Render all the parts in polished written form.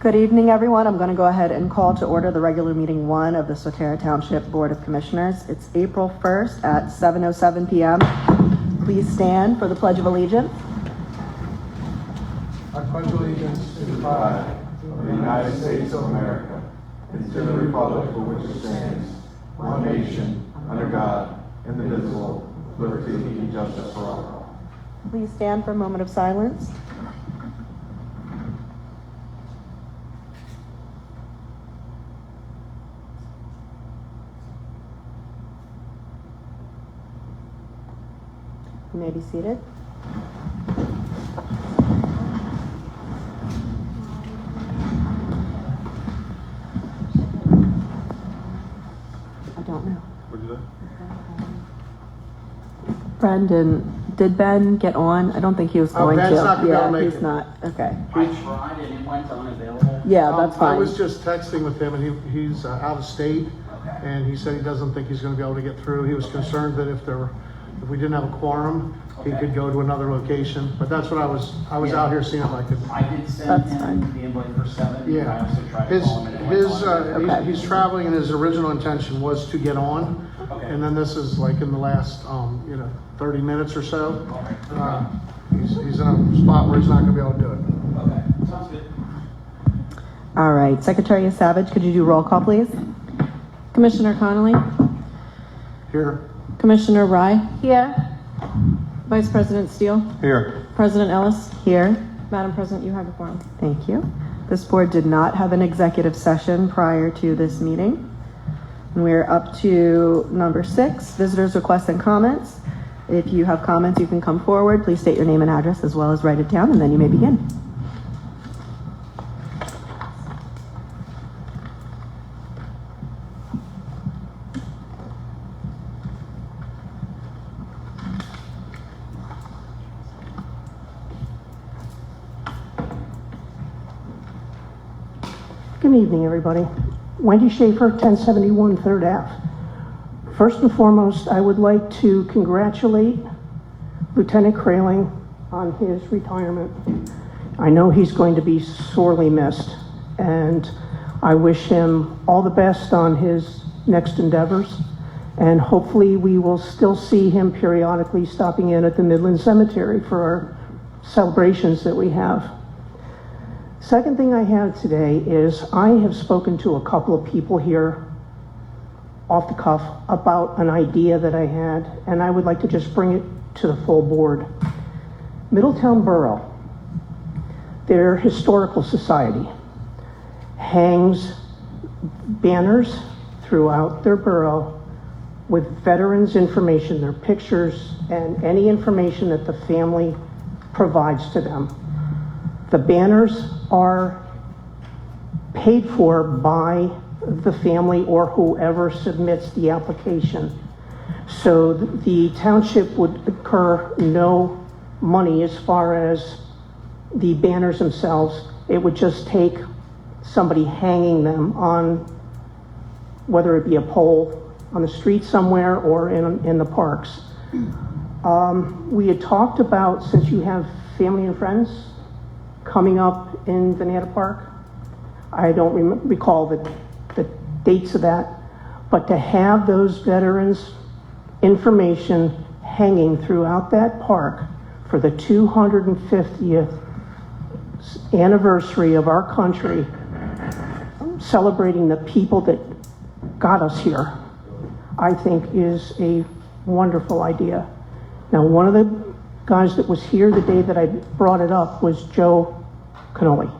Good evening, everyone. I'm going to go ahead and call to order the regular meeting 1 of the Swatara Township Board of Commissioners. It's April 1st at 7:07 p.m. Please stand for the Pledge of Allegiance. I pledge allegiance to the flag of the United States of America and to the republic for which it stands, one nation, under God, indivisible, with liberty and justice for all. Please stand for a moment of silence. You may be seated. I don't know. What did you say? Brendan, did Ben get on? I don't think he was going Ben's to. not gonna be able to make he's it. not. Okay. I tried and it went unavailable. Yeah, that's fine. I was just texting with him, and he's out of state, and he said he doesn't think he's going to be able to get through. He was concerned that if we didn't have a quorum, he could go to another location. But that's what I was out here seeing if I could. I did send That's him fine. the invite for 7. Yeah. I also tried to call him and it went unavailable. Okay. He's traveling, and his original intention was to get on, Okay. and then this is like in the last 30 minutes or so. Okay. He's in a spot where he's not going to be able to do it. Okay. Sounds good. All right. Secretary Savage, could you do roll call, please? Commissioner Connolly, Here. Commissioner Rye, Here. Vice President Steele, Here. President Ellis. Here. Madam President, you have the quorum. Thank you. This board did not have an executive session prior to this meeting. And we're up to number 6, visitors' requests and comments. If you have comments, you can come forward. Please state your name and address as well as write it down, and then you may begin. Good evening, everybody. Wendy Schaefer, 1071 3rd Ave. First and foremost, I would like to congratulate Lieutenant Kraling on his retirement. I know he's going to be sorely missed, and I wish him all the best on his next endeavors. And hopefully we will still see him periodically stopping in at the Midland Cemetery for our celebrations that we have. Second thing I have today is I have spoken to a couple of people here off the cuff about an idea that I had, and I would like to just bring it to the full board. Middletown Borough, their historical society, hangs banners throughout their borough with veterans' information, their pictures, and any information that the family provides to them. The banners are paid for by the family or whoever submits the application. So the township would incur no money as far as the banners themselves. It would just take somebody hanging them on, whether it be a pole on the street somewhere or in the parks. We had talked about, since you have family and friends coming up in Veneta Park, I don't recall the dates of that, but to have those veterans' information hanging throughout that park for the 250th anniversary of our country, celebrating the people that got us here, I think is a wonderful idea. Now, one of the guys that was here the day that I brought it up was Joe Cannoli.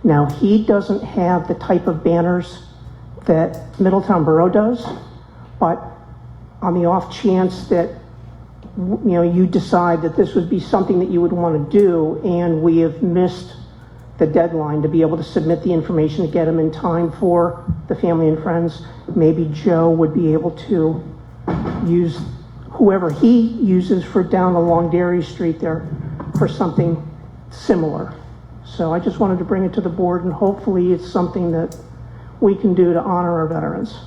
Now, he doesn't have the type of banners that Middletown Borough does, but on the off chance that you decide that this would be something that you would want to do, and we have missed the deadline to be able to submit the information to get them in time for the family and friends, maybe Joe would be able to use whoever he uses for down along Dairy Street there for something similar. So I just wanted to bring it to the board, and hopefully it's something that we can do to honor our veterans.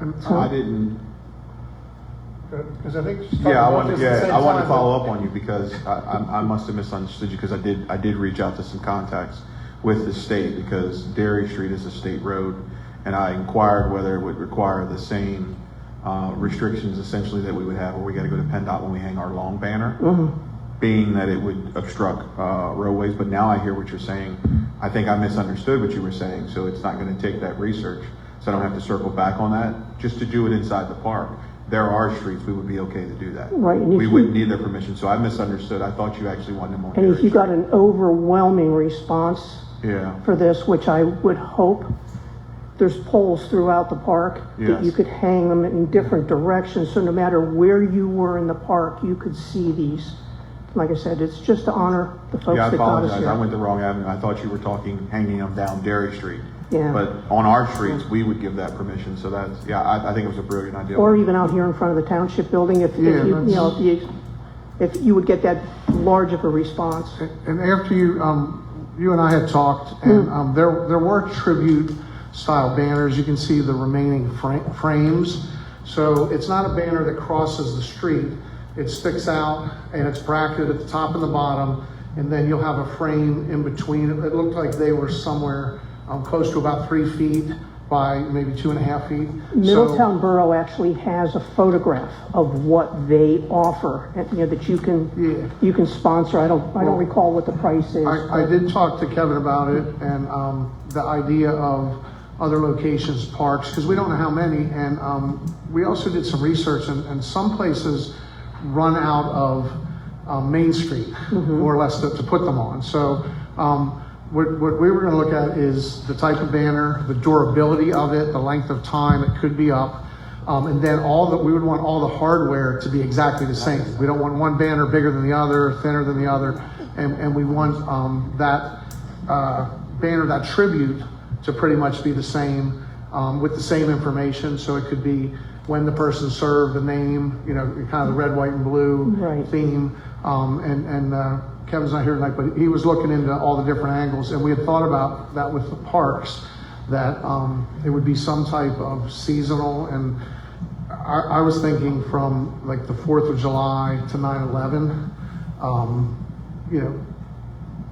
I didn't, Because I think. yeah, I wanted to follow up on you because I must have misunderstood you because I did reach out to some contacts with the state because Dairy Street is a state road, and I inquired whether it would require the same restrictions essentially that we would have where we got to go to PennDOT when we hang our long banner, being that it would obstruct roadways. But now I hear what you're saying. I think I misunderstood what you were saying, so it's not going to take that research, so I don't have to circle back on that. Just to do it inside the park. There are streets we would be okay to do that. Right, and if we you- wouldn't need their permission, so I misunderstood. I thought you actually wanted them on And if Dairy you got Street. an overwhelming response Yeah. for this, which I would hope, there's poles throughout the park that Yes. you could hang them in different directions, so no matter where you were in the park, you could see these. Like I said, it's just to honor the folks Yeah, I that got us apologize. I here. went the wrong avenue. I thought you were talking hanging them down Dairy Street. Yeah. But on our streets, we would give that permission. So that's, yeah, I think it was a brilliant idea. Or even out here in front of the township building, if Yeah, you, that's- you know, if you would get that large of a response. And after you and I had talked, and there were tribute style banners. You can see the remaining frames. So it's not a banner that crosses the street. It sticks out and it's bracketed at the top and the bottom, and then you'll have a frame in between. It looked like they were somewhere close to about 3 feet by maybe 2.5 feet. Middletown Borough actually has a photograph of what they offer, and, you know, that you can sponsor. I don't recall what the price is. I did talk to Kevin about it, and the idea of other locations, parks, because we don't know how many, and we also did some research, and some places run out of Main Street, more or less, to put them on. So what we were going to look at is the type of banner, the durability of it, the length of time it could be up, and then we would want all the hardware to be exactly the same. We don't want one banner bigger than the other, thinner than the other, and we want that banner, that tribute, to pretty much be the same, with the same information. So it could be when the person served, the name, you know, kind of the red, white, and blue Right. theme. Kevin's not here tonight, but he was looking into all the different angles, and we had thought about that with the parks, that it would be some type of seasonal, and I was thinking from like the 4th of July to 9/11, you know,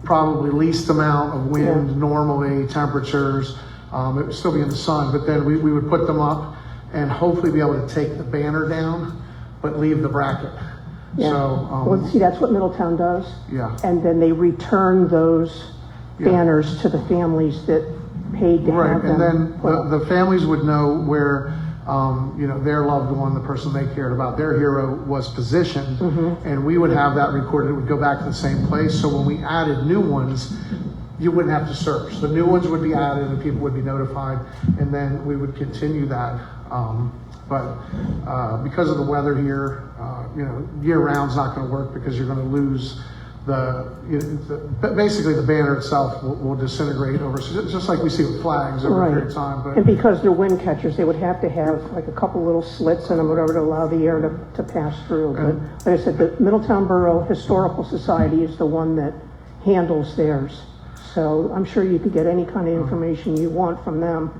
probably least amount of wind, normally temperatures, it would still be in the sun, but then we would put them up and hopefully be able to take the banner down, but leave the bracket. Yeah. So, Well, see, that's what Middletown does. yeah. And then they return those banners to the families that paid to Right, have them. and then put up. the families would know where, you know, their loved one, the person they cared about, their hero was positioned, and we would have that recorded. It would go back to the same place. So when we added new ones, you wouldn't have to search. The new ones would be added, and people would be notified, and then we would continue that. But because of the weather here, you know, year-round's not going to work because you're going to lose basically the banner itself will disintegrate over, just like we see with flags over a period of time. And But because they're wind catchers, they would have to have like a couple little slits in them, whatever, to allow the air to pass through. But like I said, the Middletown Borough Historical Society is the one that handles theirs. So I'm sure you could get any kind of information you want from them,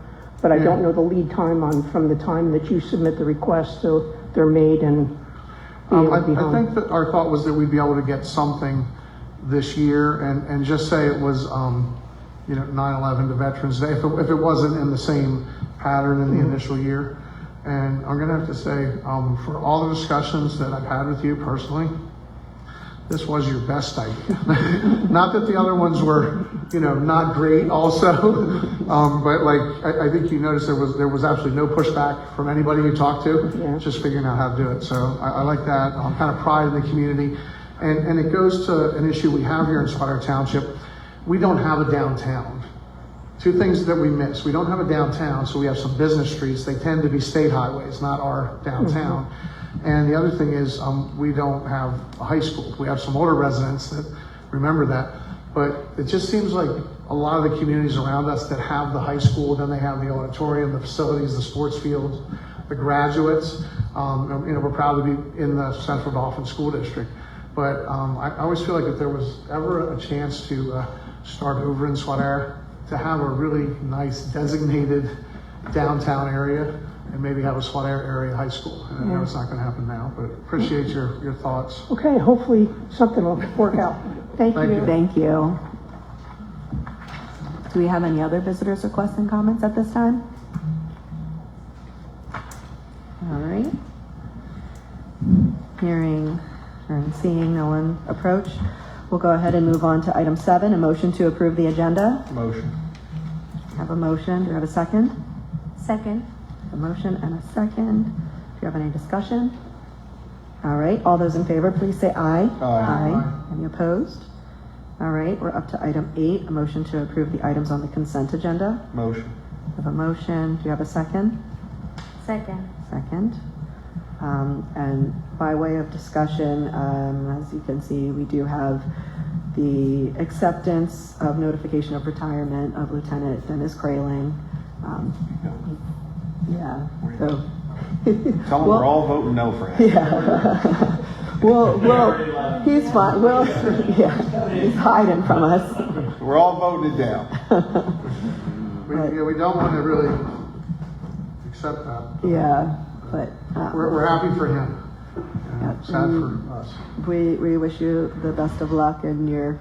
but I don't know the lead time from the time that you submit the request till they're made and be able to be I hung. think that our thought was that we'd be able to get something this year and just say it was, you know, 9/11 to Veterans Day, if it wasn't in the same pattern in the initial year. And I'm gonna have to say, for all the discussions that I've had with you personally, this was your best idea. Not that the other ones were, you know, not great also, but like, I think you noticed there was absolutely no pushback from anybody you talked to, Yeah. just figuring out how to do it. So I like that, kind of pride in the community. And it goes to an issue we have here in Swatara Township. We don't have a downtown. Two things that we miss. We don't have a downtown, so we have some business streets. They tend to be state highways, not our downtown. And the other thing is, we don't have a high school. We have some older residents that remember that, but it just seems like a lot of the communities around us that have the high school, then they have the auditorium, the facilities, the sports fields, the graduates. You know, we're proud to be in the Central Dauphin School District, but I always feel like if there was ever a chance to start over in Swatara, to have a really nice designated downtown area and maybe have a Swatara area high school. And I know it's not going to happen now, but appreciate your thoughts. Okay, hopefully something will work out. Thank Thank you. you. Thank you. Do we have any other visitors' requests and comments at this time? All right. Hearing and seeing no one approach, we'll go ahead and move on to item 7, a motion to approve the agenda. Motion. Have a motion. Do we have a second? Second. A motion and a second. Do you have any discussion? All right. All those in favor, please say aye. Aye. Any opposed? All right. We're up to item 8, a motion to approve the items on the consent agenda. Motion. Have a motion. Do you have a second? Second. Second. And by way of discussion, as you can see, we do have the acceptance of notification of retirement of Lieutenant Dennis Kraling. Yeah. So. Tell them we're all voting no for him. Yeah. well, he's fine. Well, yeah, he's hiding from us. We're all voting it down. We don't want to really accept that. Yeah, but We're happy for him. Yeah. Sad for us. we wish you the best of luck in your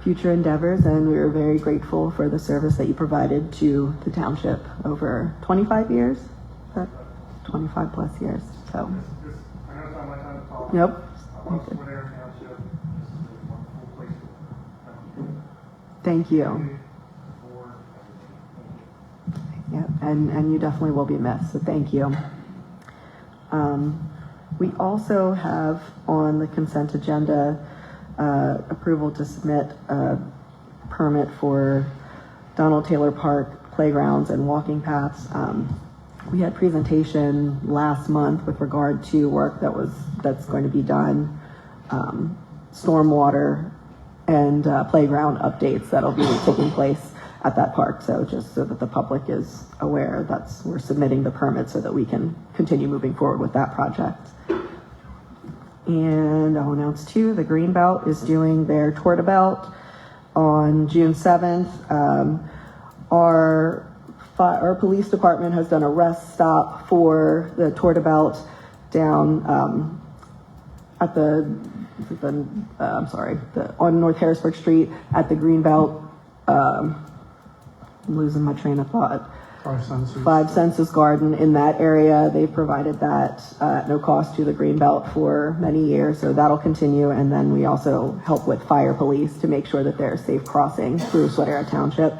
future endeavors, and we are very grateful for the service that you provided to the township over 25 years, 25 plus years. So. I know it's not my time to talk. Nope. I love Swatara Township. This is a wonderful place to Thank you. for Yeah, and you definitely will be missed, so thank you. We also have on the consent agenda approval to submit a permit for Donald Taylor Park playgrounds and walking paths. We had presentation last month with regard to work that's going to be done, stormwater and playground updates that'll be taking place at that park. So just so that the public is aware, we're submitting the permit so that we can continue moving forward with that project. And I'll announce too, the Greenbelt is doing their Tour de Belt on June 7th. Our police department has done a rest stop for the Tour de Belt down at on North Harrisburg Street at the Greenbelt. I'm losing my train of thought. 5 cents. 5 Senses Garden in that area. They've provided that at no cost to the Greenbelt for many years, so that'll continue. And then we also help with fire police to make sure that there's safe crossing through Swatara Township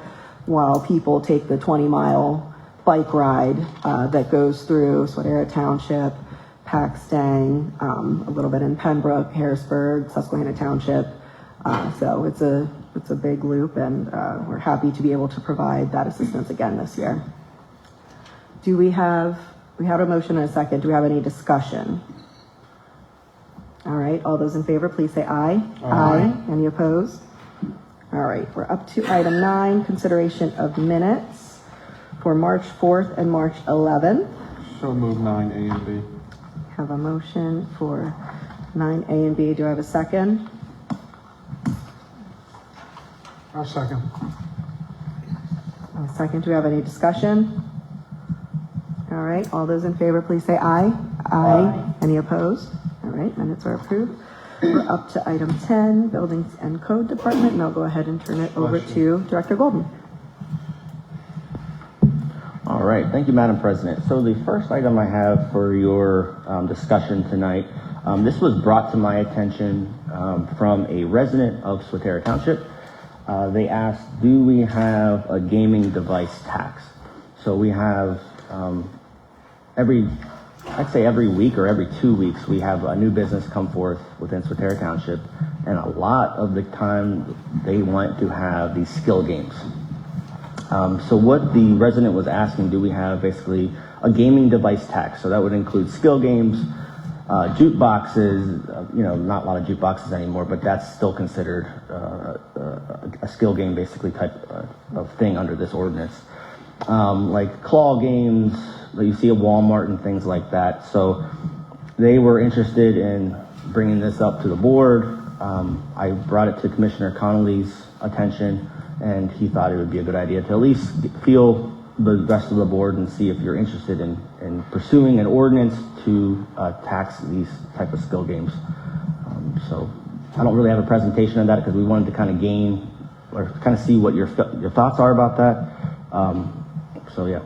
while people take the 20-mile bike ride that goes through Swatara Township, Paxtang, a little bit in Pembroke, Harrisburg, Susquehanna Township. So it's a big loop, and we're happy to be able to provide that assistance again this year. We have a motion and a second. Do we have any discussion? All right, all those in favor, please say aye. Aye. Any opposed? All right, we're up to item 9, consideration of minutes for March 4th and March 11th. So move 9A and B. Have a motion for 9A and B. Do I have a second? I'll second. A second. Do we have any discussion? All right, all those in favor, please say aye. Aye. Any opposed? All right, minutes are approved. We're up to item 10, Buildings and Code Department, and I'll go ahead and turn it over to Director Golden. All right, thank you, Madam President. So the first item I have for your discussion tonight, this was brought to my attention from a resident of Swatara Township. They asked, do we have a gaming device tax? So we have every week or every 2 weeks, we have a new business come forth within Swatara Township, and a lot of the time they want to have these skill games. So what the resident was asking, do we have basically a gaming device tax? So that would include skill games, jukeboxes, not a lot of jukeboxes anymore, but that's still considered a skill game basically type of thing under this ordinance. Like claw games that you see at Walmart and things like that. So they were interested in bringing this up to the board. I brought it to Commissioner Connolly's attention, and he thought it would be a good idea to at least feel the rest of the board and see if you're interested in pursuing an ordinance to tax these type of skill games. So I don't really have a presentation on that because we wanted to kind of gain or kind of see what your thoughts are about that. So yeah,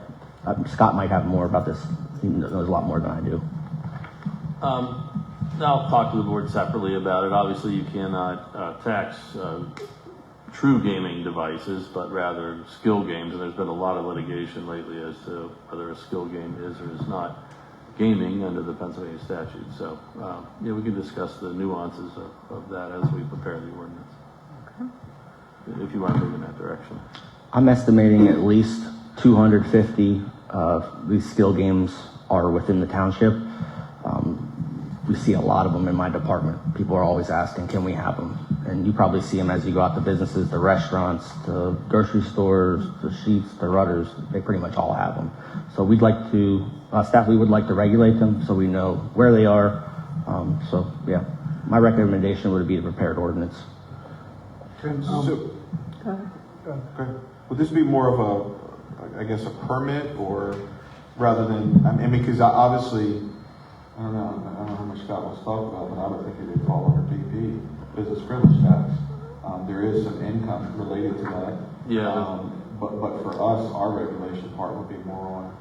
Scott might have more about this. He knows a lot more than I do. I'll talk to the board separately about it. Obviously, you cannot tax true gaming devices, but rather skill games. And there's been a lot of litigation lately as to whether a skill game is or is not gaming under the Pennsylvania statute. So, yeah, we can discuss the nuances of that as we prepare the ordinance. Okay. If you want to move in that direction. I'm estimating at least 250 of these skill games are within the township. We see a lot of them in my department. People are always asking, can we have them? And you probably see them as you go out to businesses, the restaurants, the grocery stores, the Sheets, the Rudders. They pretty much all have them. So we'd like to, staff, we would like to regulate them so we know where they are. So yeah, my recommendation would be to prepare an ordinance. Would this be more of a, I guess, a permit, or rather than, I mean, because obviously, I don't know how much Scott wants to talk about, but I would think it would fall under BP, business privilege tax. There is some income related to that. Yeah. But for us, our regulation part would be more on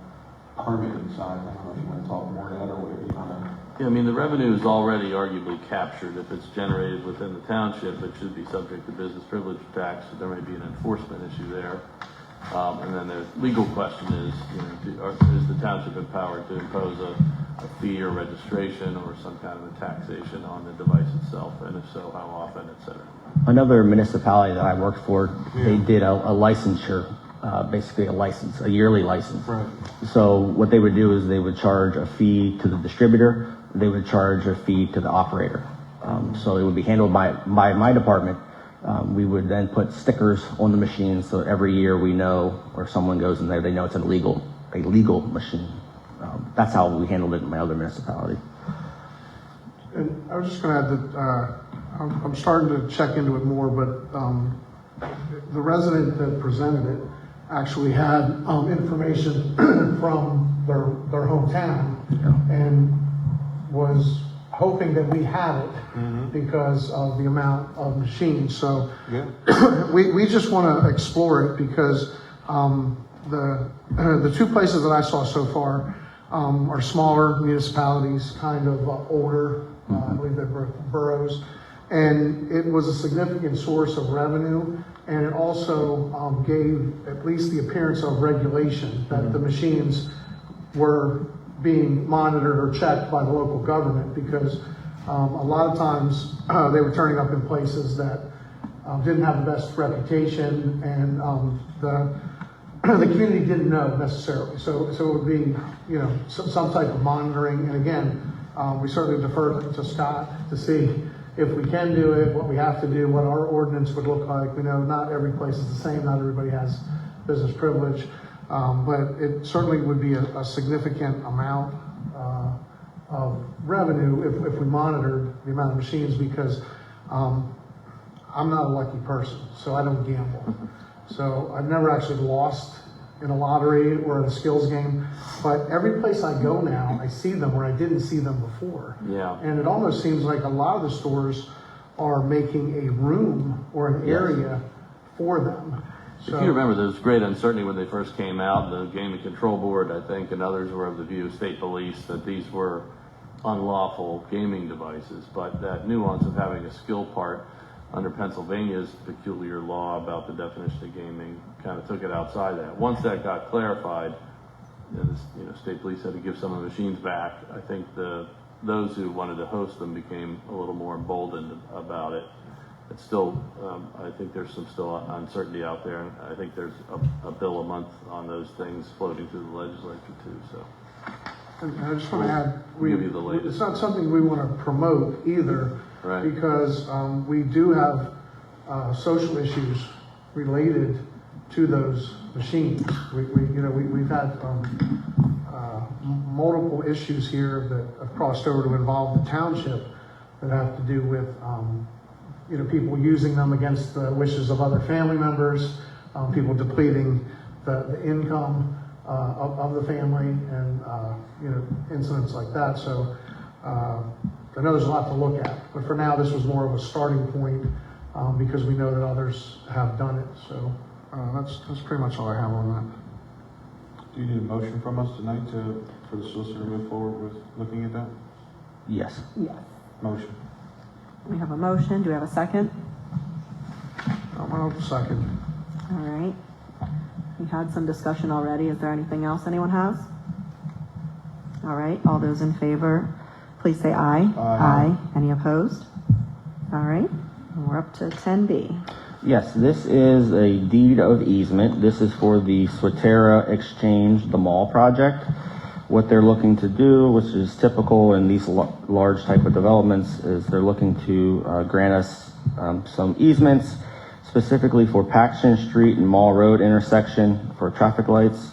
permitting side. I don't know if you want to talk more to that or whatever you want to. Yeah, I mean, the revenue is already arguably captured. If it's generated within the township, it should be subject to business privilege tax. So there may be an enforcement issue there. And then the legal question is, is the township empowered to impose a fee or registration or some kind of a taxation on the device itself? And if so, how often, et cetera? Another municipality that I worked for, they did a licensure, basically a license, a yearly license. Right. So what they would do is they would charge a fee to the distributor, they would charge a fee to the operator. So it would be handled by my department. We would then put stickers on the machines so every year we know, or someone goes in there, they know it's a legal machine. That's how we handled it in my other municipality. And I was just going to add that I'm starting to check into it more, but the resident that presented it actually had information from their hometown and was hoping that we had it because of the amount of machines. So we just want to explore it because the two places that I saw so far are smaller municipalities, kind of older, I believe they're boroughs, and it was a significant source of revenue, and it also gave at least the appearance of regulation, that the machines were being monitored or checked by the local government, because a lot of times they were turning up in places that didn't have the best reputation, and the community didn't know necessarily. So it would be, some type of monitoring. And again, we certainly defer to Scott to see if we can do it, what we have to do, what our ordinance would look like. We know not every place is the same, not everybody has business privilege, but it certainly would be a significant amount of revenue if we monitored the amount of machines, because I'm not a lucky person, so I don't gamble. So I've never actually lost in a lottery or in a skills game, but every place I go now, I see them where I didn't see them before. Yeah. And it almost seems like a lot of the stores are making a room or an area for them. So, if you remember, there was great uncertainty when they first came out. The Gaming Control Board, I think, and others were of the view of state police that these were unlawful gaming devices. But that nuance of having a skill part under Pennsylvania's peculiar law about the definition of gaming kind of took it outside that. Once that got clarified, state police had to give some of the machines back. I think those who wanted to host them became a little more emboldened about it. It's still, I think there's some still uncertainty out there, and I think there's a bill a month on those things floating through the legislature too. So, and I just want to add, give you the latest. It's not something we want to promote either, right? Because we do have social issues related to those machines. We've had multiple issues here that have crossed over to involve the township that have to do with people using them against the wishes of other family members, people depleting the income of the family, and incidents like that. So I know there's a lot to look at, but for now, this was more of a starting point because we know that others have done it. So that's pretty much all I have on that. Do you need a motion from us tonight for the solicitor to move forward with looking at that? Yes. Yes. Motion. We have a motion. Do we have a second? I'll second. All right. We had some discussion already. Is there anything else anyone has? All right. All those in favor, please say aye. Aye. Any opposed? All right. We're up to 10B. Yes, this is a deed of easement. This is for the Swatara Exchange, the mall project. What they're looking to do, which is typical in these large type of developments, is they're looking to grant us some easements, specifically for Paxton Street and Mall Road intersection for traffic lights,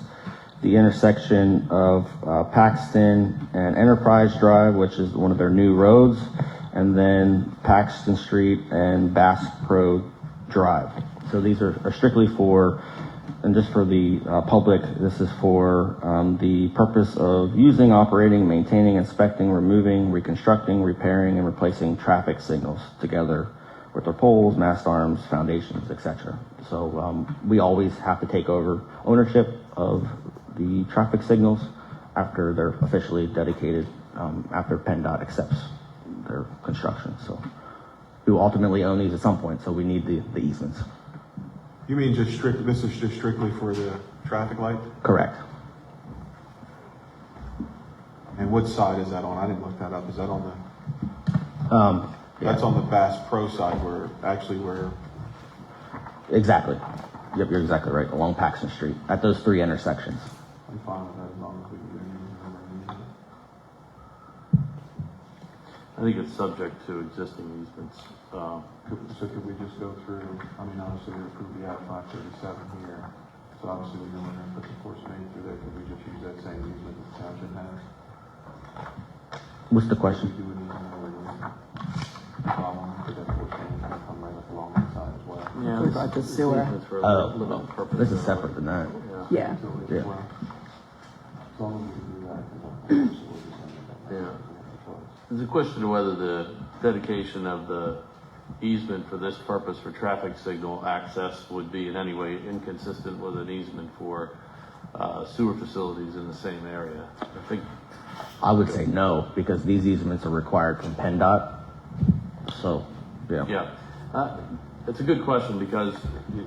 the intersection of Paxton and Enterprise Drive, which is one of their new roads, and then Paxton Street and Bass Pro Drive. So these are strictly for, and just for the public, this is for the purpose of using, operating, maintaining, inspecting, removing, reconstructing, repairing, and replacing traffic signals together with their poles, mast arms, foundations, etc. So we always have to take over ownership of the traffic signals after they're officially dedicated, after PennDOT accepts their construction. So we will ultimately own these at some point, so we need the easements. You mean this is just strictly for the traffic light? Correct. And what side is that on? I didn't look that up. Is that on the, that's on the Bass Pro side where Exactly. Yep, you're exactly right. Along Paxton Street at those three intersections. I'm fine with that as long as we can do it. I think it's subject to existing easements. So could we just go through, obviously we approved the Act 537 here. So obviously we're going to put the force main through there. Could we just use that same easement that the township has? What's the question? Do we need to know where the following, because that force main is going to come right up along the side as well. Yeah, About the sewer. easements for Oh, limited purpose. this is separate than that. Yeah. Yeah. As long as we can do that, Yeah. There's a question of whether the dedication of the easement for this purpose for traffic signal access would be in any way inconsistent with an easement for sewer facilities in the same area. I think I would say no, because these easements are required from PennDOT. So, yeah. Yeah, it's a good question because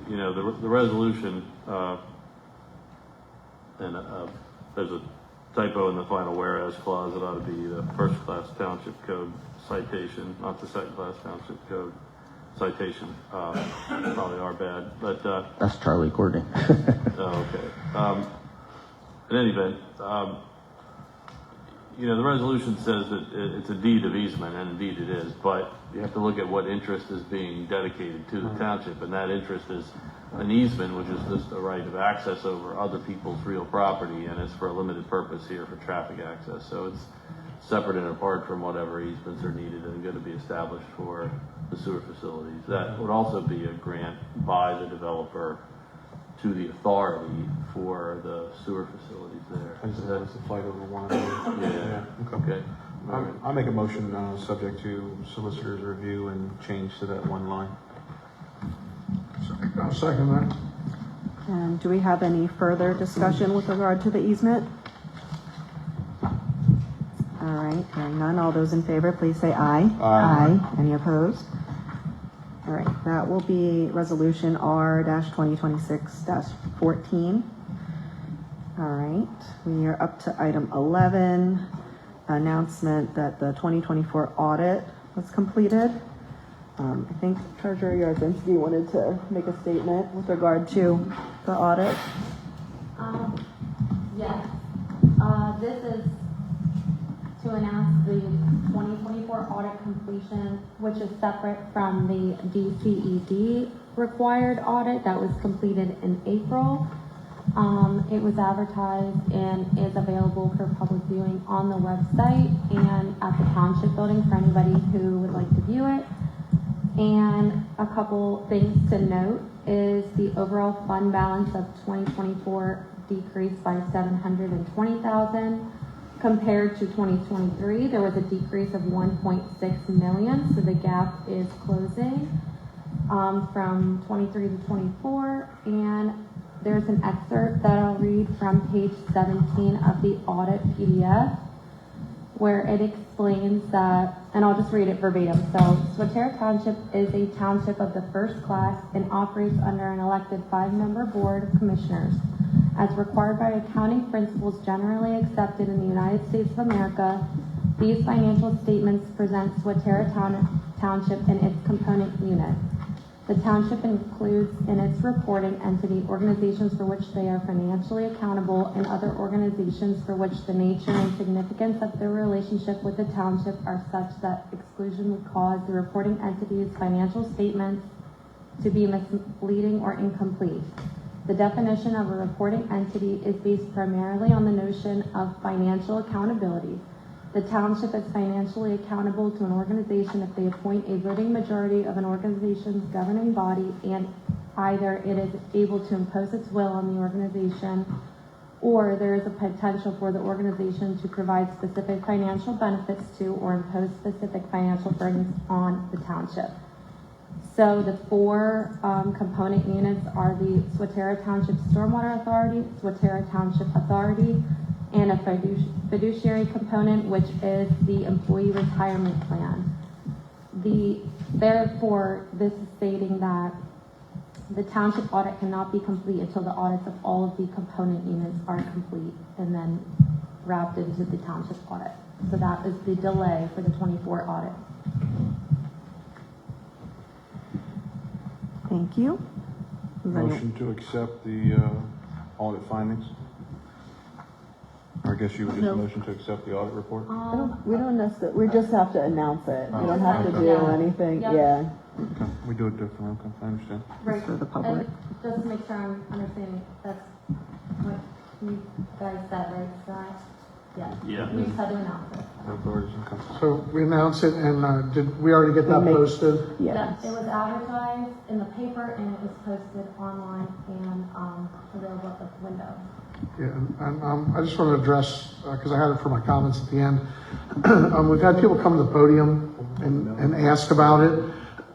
the resolution and there's a typo in the final whereas clause. It ought to be the first class township code citation, not the second class township code citation. Probably our bad, but That's Charlie Courtney. oh, okay. In any event, the resolution says that it's a deed of easement, and indeed it is, but you have to look at what interest is being dedicated to the township, and that interest is an easement, which is just a right of access over other people's real property, and it's for a limited purpose here for traffic access. So it's separate and apart from whatever easements are needed and going to be established for the sewer facilities. That would also be a grant by the developer to the authority for the sewer facilities there. It's a fight over one of those. Yeah. Okay. I'll make a motion, subject to solicitor's review and change to that one line. I'll second that. And do we have any further discussion with regard to the easement? All right, hearing none. All those in favor, please say aye. Aye. Any opposed? All right, that will be resolution R-2026-14. All right, we are up to item 11, announcement that the 2024 audit was completed. I think Treasurer Yardzinski wanted to make a statement with regard to the audit. Yes. This is to announce the 2024 audit completion, which is separate from the DCED required audit that was completed in April. It was advertised and is available for public viewing on the website and at the township building for anybody who would like to view it. And a couple things to note is the overall fund balance of 2024 decreased by $720,000. Compared to 2023, there was a decrease of 1.6 million, so the gap is closing from 23 to 24. And there's an excerpt that I'll read from page 17 of the audit PDF, where it explains that, and I'll just read it verbatim. So, Swatara Township is a township of the first class and operates under an elected 5-member board of commissioners. As required by accounting principles generally accepted in the United States of America, these financial statements present Swatara Township and its component units. The township includes in its reporting entity organizations for which they are financially accountable and other organizations for which the nature and significance of their relationship with the township are such that exclusion would cause the reporting entity's financial statements to be misleading or incomplete. The definition of a reporting entity is based primarily on the notion of financial accountability. The township is financially accountable to an organization if they appoint a voting majority of an organization's governing body and either it is able to impose its will on the organization or there is a potential for the organization to provide specific financial benefits to or impose specific financial burdens on the township. So the 4 component units are the Swatara Township Stormwater Authority, Swatara Township Authority, and a fiduciary component, which is the employee retirement plan. Therefore, this is stating that the township audit cannot be complete until the audits of all of the component units are complete and then wrapped into the township audit. So that is the delay for the 24 audit. Thank you. Motion to accept the audit findings? Or I guess you would just No. motion to accept the audit report? We don't necessarily, we just have to announce it. We don't have to do Yeah. anything, Yep. yeah. Okay, we do it differently, okay, I understand. Right. for the public. And just to make sure I'm understanding, that's what you guys said, right, Scott? Yeah. Yeah. We just had to announce it. Authorities and council. So we announced it, and did we already get that We make- posted? Yes. It was advertised in the paper and it was posted online and available at the window. Yeah, and I just want to address, because I had it for my comments at the end. We've had people come to the podium and ask about it.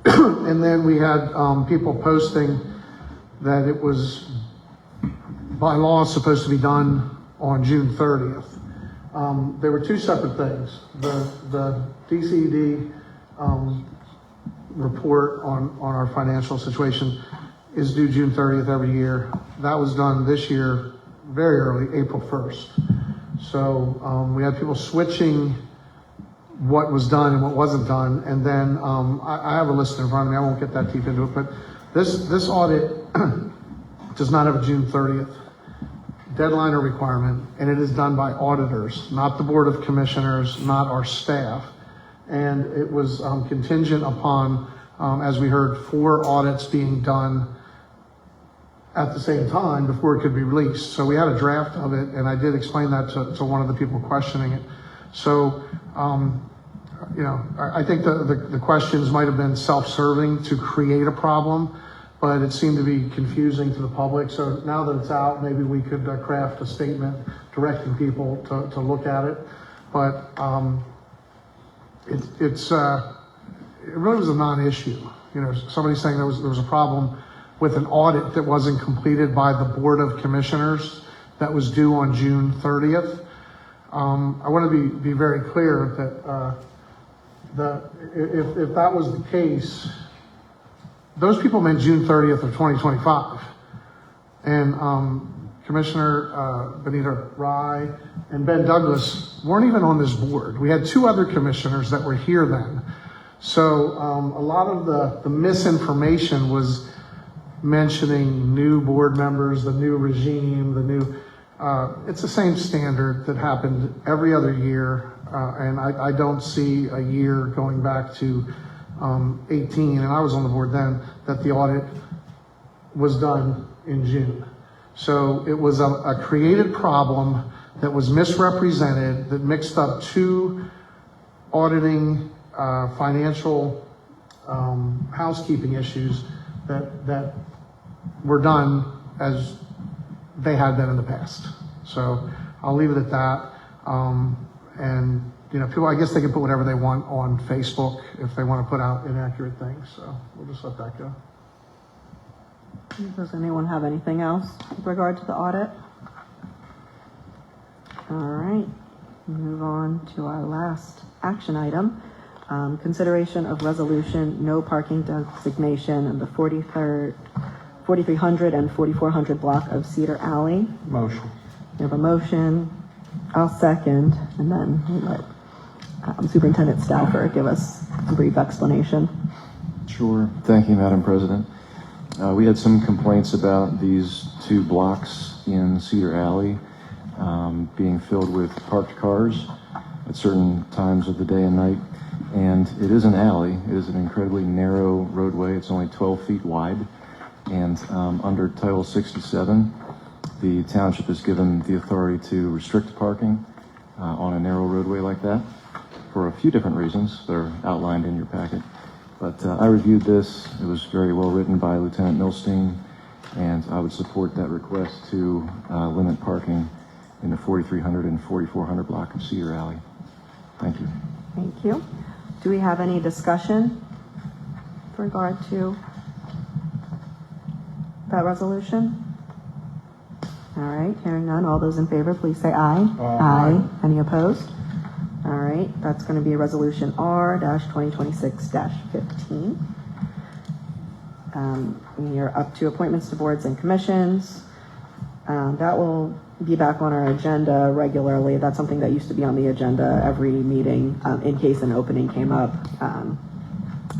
And then we had people posting that it was by law supposed to be done on June 30th. There were 2 separate things. The DCED report on our financial situation is due June 30th every year. That was done this year very early, April 1st. So we had people switching what was done and what wasn't done. And then I have a list in front of me. I won't get that deep into it, but this audit does not have a June 30th deadline or requirement, and it is done by auditors, not the Board of Commissioners, not our staff. And it was contingent upon, as we heard, 4 audits being done at the same time before it could be released. So we had a draft of it, and I did explain that to one of the people questioning it. So, I think the questions might have been self-serving to create a problem, but it seemed to be confusing to the public. So now that it's out, maybe we could craft a statement directing people to look at it. But it really was a non-issue. Somebody saying there was a problem with an audit that wasn't completed by the Board of Commissioners that was due on June 30th. I want to be very clear that if that was the case, those people meant June 30th of 2025. And Commissioner Benita Rye and Ben Douglas weren't even on this board. We had 2 other commissioners that were here then. So a lot of the misinformation was mentioning new board members, the new regime, it's the same standard that happened every other year. And I don't see a year going back to 18, and I was on the board then, that the audit was done in June. So it was a created problem that was misrepresented, that mixed up 2 auditing financial housekeeping issues that were done as they had been in the past. So I'll leave it at that. And, people, I guess they can put whatever they want on Facebook if they want to put out inaccurate things. So we'll just let that go. Does anyone have anything else with regard to the audit? All right, move on to our last action item. Consideration of resolution, no parking designation in the 4300 and 4400 block of Cedar Alley. Motion. We have a motion. I'll second, and then we'll let Superintendent Stauffer give us a brief explanation. Sure. Thank you, Madam President. We had some complaints about these two blocks in Cedar Alley being filled with parked cars at certain times of the day and night. And it is an alley. It is an incredibly narrow roadway. It's only 12 feet wide. And under Title 67, the township is given the authority to restrict parking on a narrow roadway like that for a few different reasons that are outlined in your packet. But I reviewed this. It was very well written by Lieutenant Milstein, and I would support that request to limit parking in the 4300 and 4400 block of Cedar Alley. Thank you. Thank you. Do we have any discussion with regard to that resolution? All right, hearing none. All those in favor, please say aye. Aye. Any opposed? All right, that's going to be resolution R-2026-15. You're up to appointments to boards and commissions. That will be back on our agenda regularly. That's something that used to be on the agenda every meeting in case an opening came up.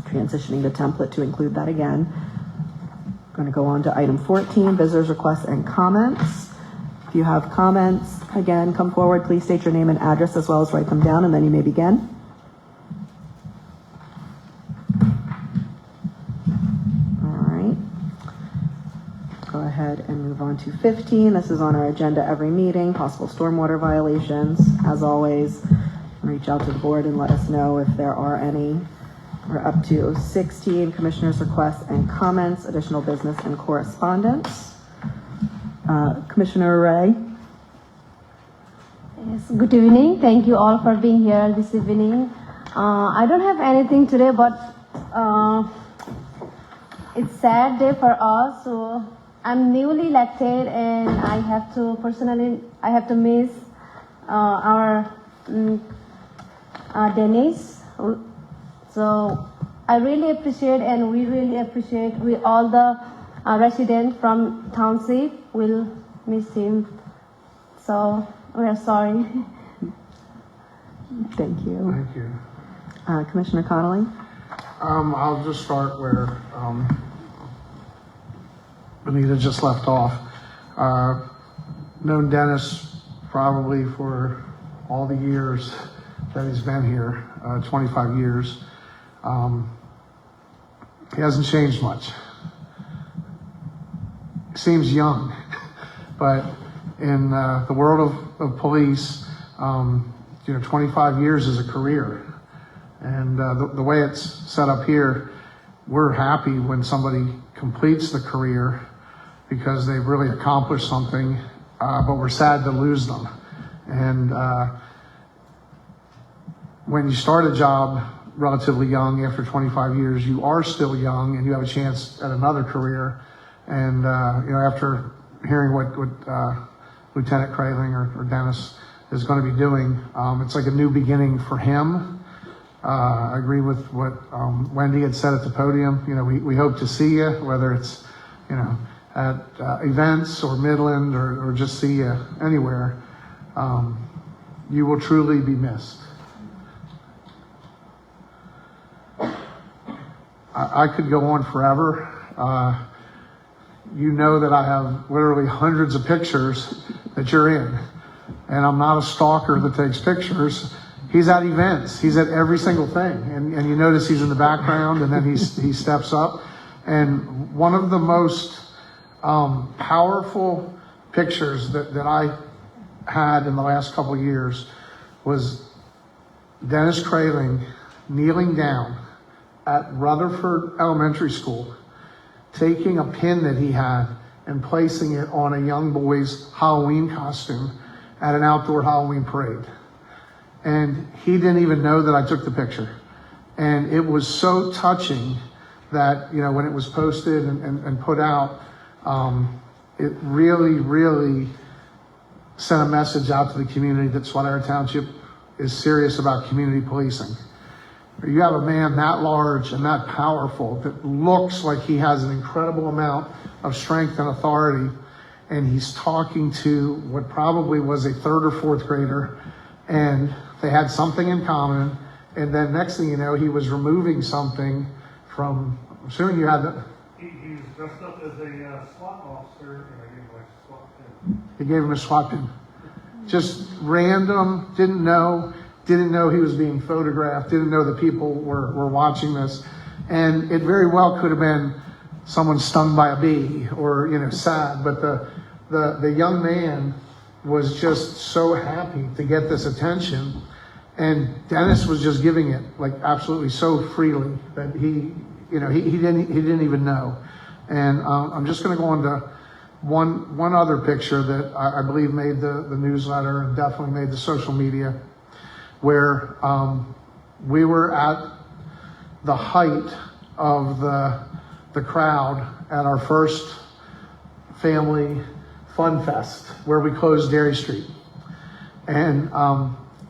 Transitioning the template to include that again. Going to go on to item 14, visitors' requests and comments. If you have comments, again, come forward. Please state your name and address as well as write them down, and then you may begin. All right. Go ahead and move on to 15. This is on our agenda every meeting, possible stormwater violations. As always, reach out to the board and let us know if there are any. We're up to 16, commissioners' requests and comments, additional business and correspondence. Commissioner Ray. Yes, good evening. Thank you all for being here this evening. I don't have anything today, but it's sad day for us. So I'm newly elected, and I have to miss our Dennis. So I really appreciate, and we really appreciate, all the residents from township will miss him. So we are sorry. Thank you. Thank you. Commissioner Connolly. I'll just start where Benita just left off. Known Dennis probably for all the years that he's been here, 25 years. He hasn't changed much. He seems young, but in the world of police, 25 years is a career. And the way it's set up here, we're happy when somebody completes the career because they've really accomplished something, but we're sad to lose them. And when you start a job relatively young, after 25 years, you are still young and you have a chance at another career. And after hearing what Lieutenant Kraling or Dennis is going to be doing, it's like a new beginning for him. I agree with what Wendy had said at the podium. We hope to see you, whether it's at events or Midland or just see you anywhere. You will truly be missed. I could go on forever. You know that I have literally hundreds of pictures that you're in, and I'm not a stalker that takes pictures. He's at events. He's at every single thing, and you notice he's in the background, and then he steps up. And one of the most powerful pictures that I had in the last couple of years was Dennis Kraling kneeling down at Rutherford Elementary School, taking a pin that he had and placing it on a young boy's Halloween costume at an outdoor Halloween parade. And he didn't even know that I took the picture. And it was so touching that, you know, when it was posted and put out, it really, really sent a message out to the community that Swatara Township is serious about community policing. You have a man that large and that powerful that looks like he has an incredible amount of strength and authority, and he's talking to what probably was a third or fourth grader, and they had something in common, and then next thing you know, he was removing something from, I'm assuming you had the... He was dressed up as a SWAT officer, and I gave him like a SWAT pin. He gave him a SWAT pin. Just random, didn't know he was being photographed, didn't know the people were watching this. And it very well could have been someone stung by a bee or, you know, sad. But the young man was just so happy to get this attention. And Dennis was just giving it like absolutely so freely that he didn't even know. And I'm just going to go on to one other picture that I believe made the newsletter and definitely made the social media, where we were at the height of the crowd at our first family fun fest where we closed Dairy Street. And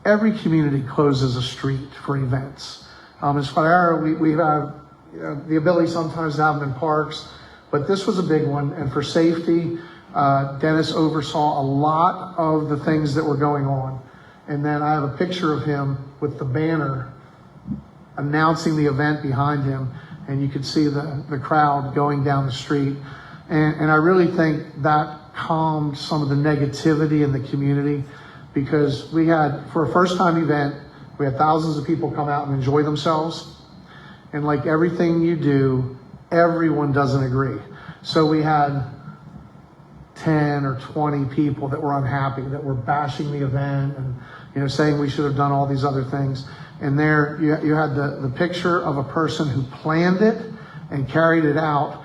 every community closes a street for events. In Swatara, we have the ability sometimes to have them in parks, but this was a big one. And for safety, Dennis oversaw a lot of the things that were going on. And then I have a picture of him with the banner announcing the event behind him, and you could see the crowd going down the street. And I really think that calmed some of the negativity in the community, because we had, for a first time event, we had thousands of people come out and enjoy themselves. And like everything you do, everyone doesn't agree. So we had 10 or 20 people that were unhappy, that were bashing the event and, you know, saying we should have done all these other things. And there you had the picture of a person who planned it and carried it out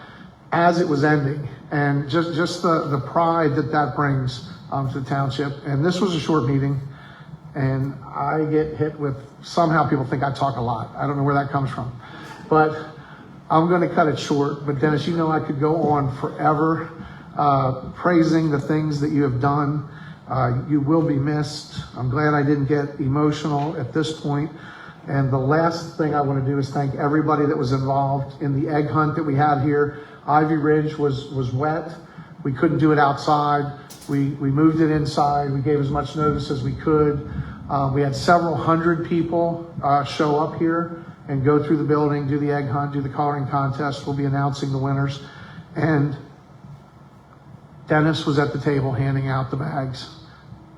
as it was ending. And just the pride that brings to the township. And this was a short meeting, and I get hit with, somehow people think I talk a lot. I don't know where that comes from. But I'm going to cut it short. But Dennis, you know I could go on forever praising the things that you have done. You will be missed. I'm glad I didn't get emotional at this point. And the last thing I want to do is thank everybody that was involved in the egg hunt that we had here. Ivy Ridge was wet. We couldn't do it outside. We moved it inside. We gave as much notice as we could. We had several hundred people show up here and go through the building, do the egg hunt, do the coloring contest. We'll be announcing the winners. And Dennis was at the table handing out the bags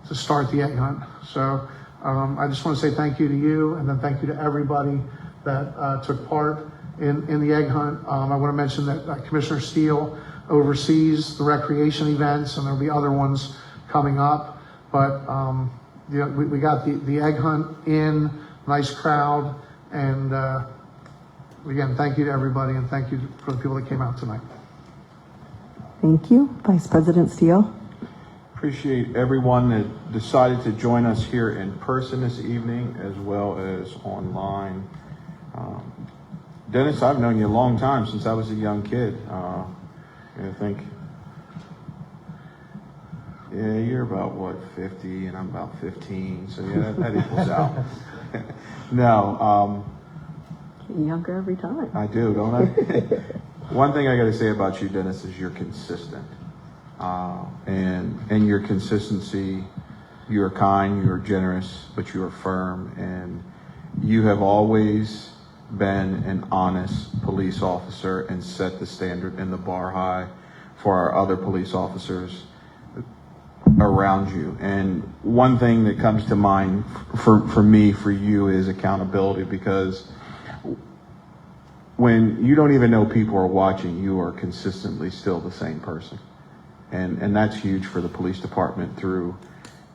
to start the egg hunt. So I just want to say thank you to you, and then thank you to everybody that took part in the egg hunt. I want to mention that Commissioner Steele oversees the recreation events, and there'll be other ones coming up. But you know, we got the egg hunt in, nice crowd, and again, thank you to everybody, and thank you for the people that came out tonight. Thank you. Vice President Steele. Appreciate everyone that decided to join us here in person this evening, as well as online. Dennis, I've known you a long time, since I was a young kid. I think, yeah, you're about, what, 50, and I'm about 15, so yeah, that equals out. No. Getting younger every time. I do, don't I? One thing I got to say about you, Dennis, is you're consistent. And your consistency, you're kind, you're generous, but you're firm, and you have always been an honest police officer and set the standard and the bar high for our other police officers around you. And one thing that comes to mind for me, for you, is accountability, because when you don't even know people are watching, you are consistently still the same person. And that's huge for the police department through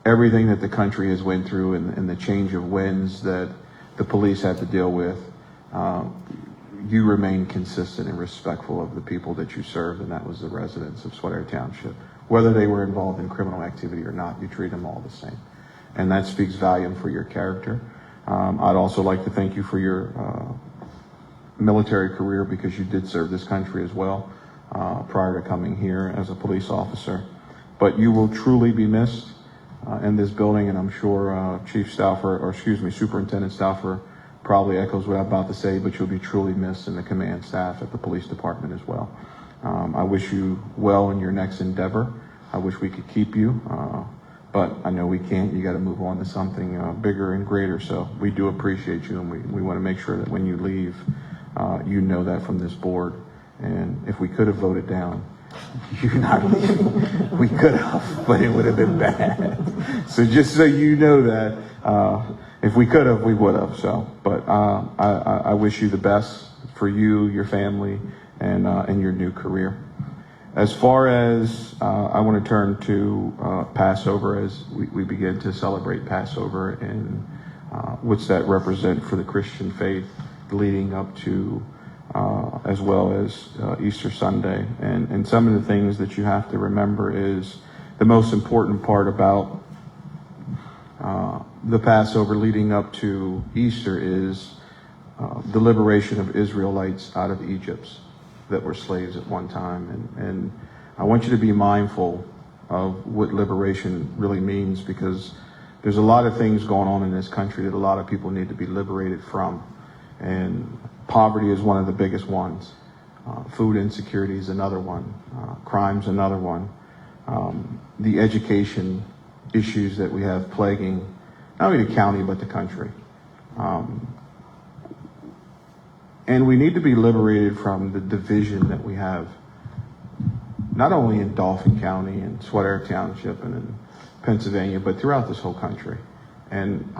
everything that the country has went through, and the change of winds that the police had to deal with. you remain consistent and respectful of the people that you served, and that was the residents of Swatara Township. Whether they were involved in criminal activity or not, you treat them all the same. And that speaks volume for your character. I'd also like to thank you for your military career, because you did serve this country as well prior to coming here as a police officer. But you will truly be missed in this building, and I'm sure Superintendent Stauffer probably echoes what I'm about to say, but you'll be truly missed in the command staff at the police department as well. I wish you well in your next endeavor. I wish we could keep you, but I know we can't. You got to move on to something bigger and greater. So we do appreciate you, and we want to make sure that when you leave, you know that from this board. And if we could have voted down, you're not leaving. We could have, but it would have been bad. So just so you know that, if we could have, we would have. So, but I wish you the best for you, your family, and your new career. As far as I want to turn to Passover, as we begin to celebrate Passover, and what's that represent for the Christian faith leading up to as well as Easter Sunday. And some of the things that you have to remember is the most important part about the Passover leading up to Easter is the liberation of Israelites out of Egypt that were slaves at one time. And I want you to be mindful of what liberation really means, because there's a lot of things going on in this country that a lot of people need to be liberated from. And poverty is one of the biggest ones. Food insecurity is another one. Crime's another one. The education issues that we have plaguing not only the county but the country. And we need to be liberated from the division that we have, not only in Dauphin County and Swatara Township and in Pennsylvania, but throughout this whole country. And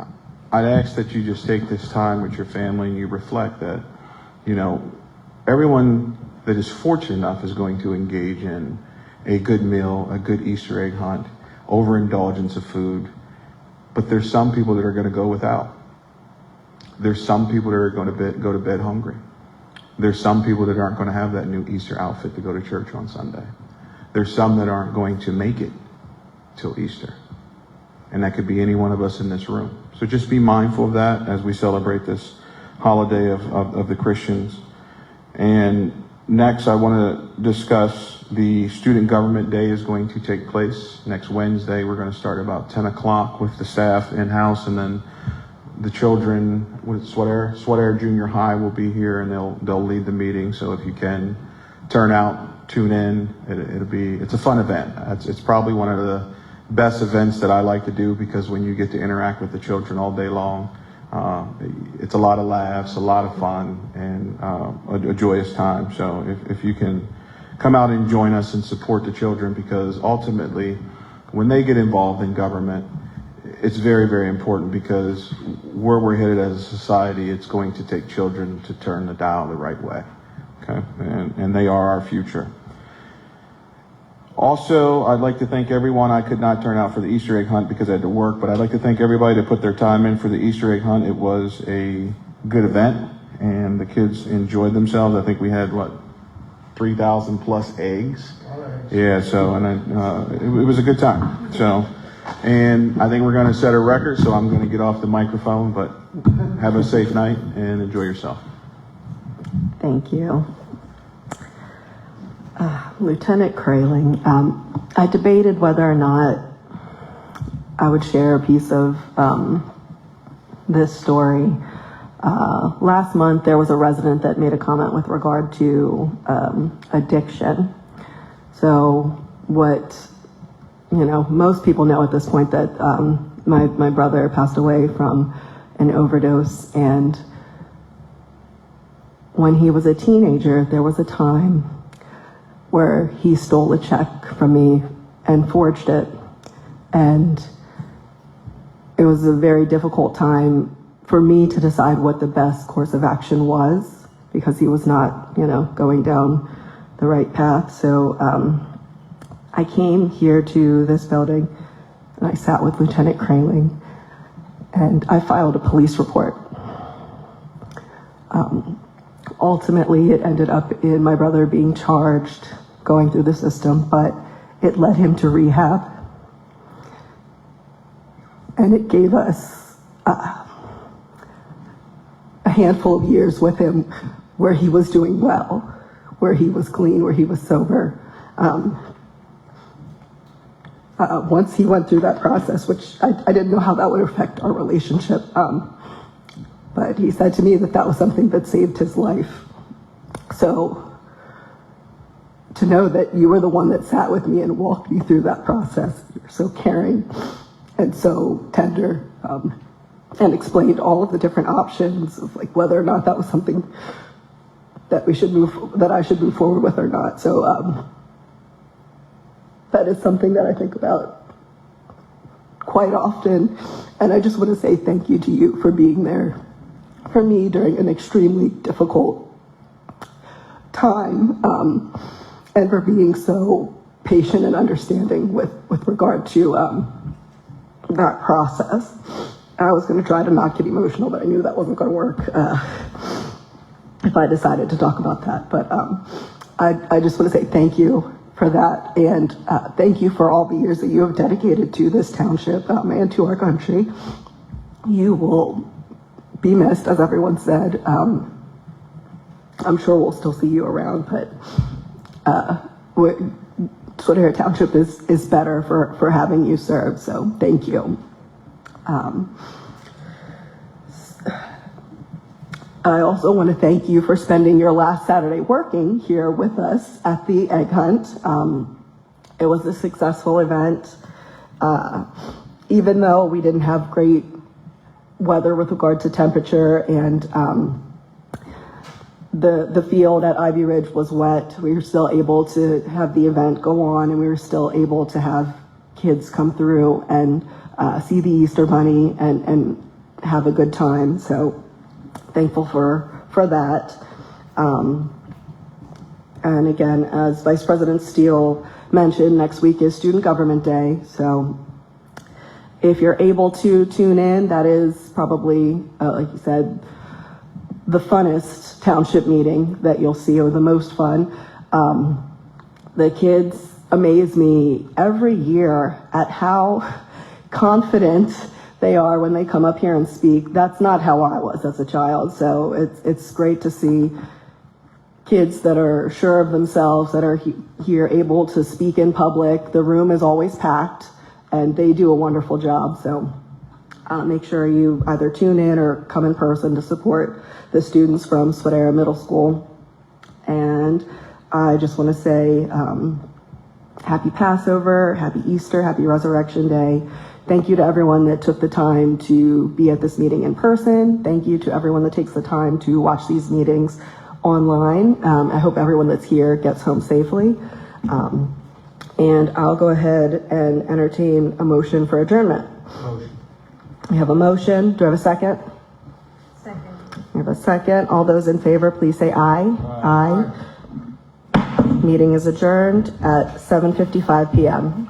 I'd ask that you just take this time with your family and you reflect that, you know, everyone that is fortunate enough is going to engage in a good meal, a good Easter egg hunt, overindulgence of food. But there's some people that are going to go without. There's some people that are going to go to bed hungry. There's some people that aren't going to have that new Easter outfit to go to church on Sunday. There's some that aren't going to make it till Easter. And that could be any one of us in this room. So just be mindful of that as we celebrate this holiday of the Christians. And next, I want to discuss the Student Government Day is going to take place next Wednesday. We're going to start about 10 o'clock with the staff in-house, and then the children with Swatara Junior High will be here, and they'll lead the meeting. So if you can turn out, tune in. It's a fun event. It's probably one of the best events that I like to do, because when you get to interact with the children all day long, it's a lot of laughs, a lot of fun, and a joyous time. So if you can come out and join us and support the children, because ultimately when they get involved in government, it's very, very important, because where we're headed as a society, it's going to take children to turn the dial the right way. Okay, and they are our future. Also, I'd like to thank everyone. I could not turn out for the Easter egg hunt because I had to work, but I'd like to thank everybody that put their time in for the Easter egg hunt. It was a good event, and the kids enjoyed themselves. I think we had, 3,000 plus eggs? Yeah, so, and it was a good time. So, and I think we're going to set a record, so I'm going to get off the microphone, but have a safe night and enjoy yourself. Thank you. Lieutenant Kraling, I debated whether or not I would share a piece of this story. Last month, there was a resident that made a comment with regard to addiction. So what, most people know at this point that my brother passed away from an overdose, and when he was a teenager, there was a time where he stole a check from me and forged it. And it was a very difficult time for me to decide what the best course of action was, because he was not, going down the right path. So I came here to this building and I sat with Lieutenant Kraling and I filed a police report. ultimately it ended up in my brother being charged, going through the system, but it led him to rehab. And it gave us a handful of years with him where he was doing well, where he was clean, where he was sober. Once he went through that process, which I didn't know how that would affect our relationship, but he said to me that that was something that saved his life. So to know that you were the one that sat with me and walked me through that process, you're so caring and so tender, and explained all of the different options of like whether or not that was something that I should move forward with or not. So that is something that I think about quite often, and I just want to say thank you to you for being there for me during an extremely difficult time, and for being so patient and understanding with regard to that process. I was going to try to not get emotional, but I knew that wasn't going to work if I decided to talk about that. But I just want to say thank you for that, and thank you for all the years that you have dedicated to this township and to our country. You will be missed, as everyone said. I'm sure we'll still see you around, but Swatara Township is better for having you serve, so thank you. I also want to thank you for spending your last Saturday working here with us at the Egg Hunt. It was a successful event. Even though we didn't have great weather with regard to temperature, and the field at Ivy Ridge was wet, we were still able to have the event go on, and we were still able to have kids come through and see the Easter Bunny and have a good time. So thankful for that. And again, as Vice President Steele mentioned, next week is Student Government Day. So if you're able to tune in, that is probably, like you said, the funnest township meeting that you'll see, or the most fun. The kids amaze me every year at how confident they are when they come up here and speak. That's not how I was as a child. So it's great to see kids that are sure of themselves, that are here able to speak in public. The room is always packed, and they do a wonderful job. So make sure you either tune in or come in person to support the students from Swatara Middle School. And I just want to say happy Passover, happy Easter, happy Resurrection Day. Thank you to everyone that took the time to be at this meeting in person. Thank you to everyone that takes the time to watch these meetings online. I hope everyone that's here gets home safely. And I'll go ahead and entertain a motion for adjournment. Motion. We have a motion. Do I have a second? Second. We have a second. All those in favor, please say aye. Aye. Meeting is adjourned at 7:55 p.m.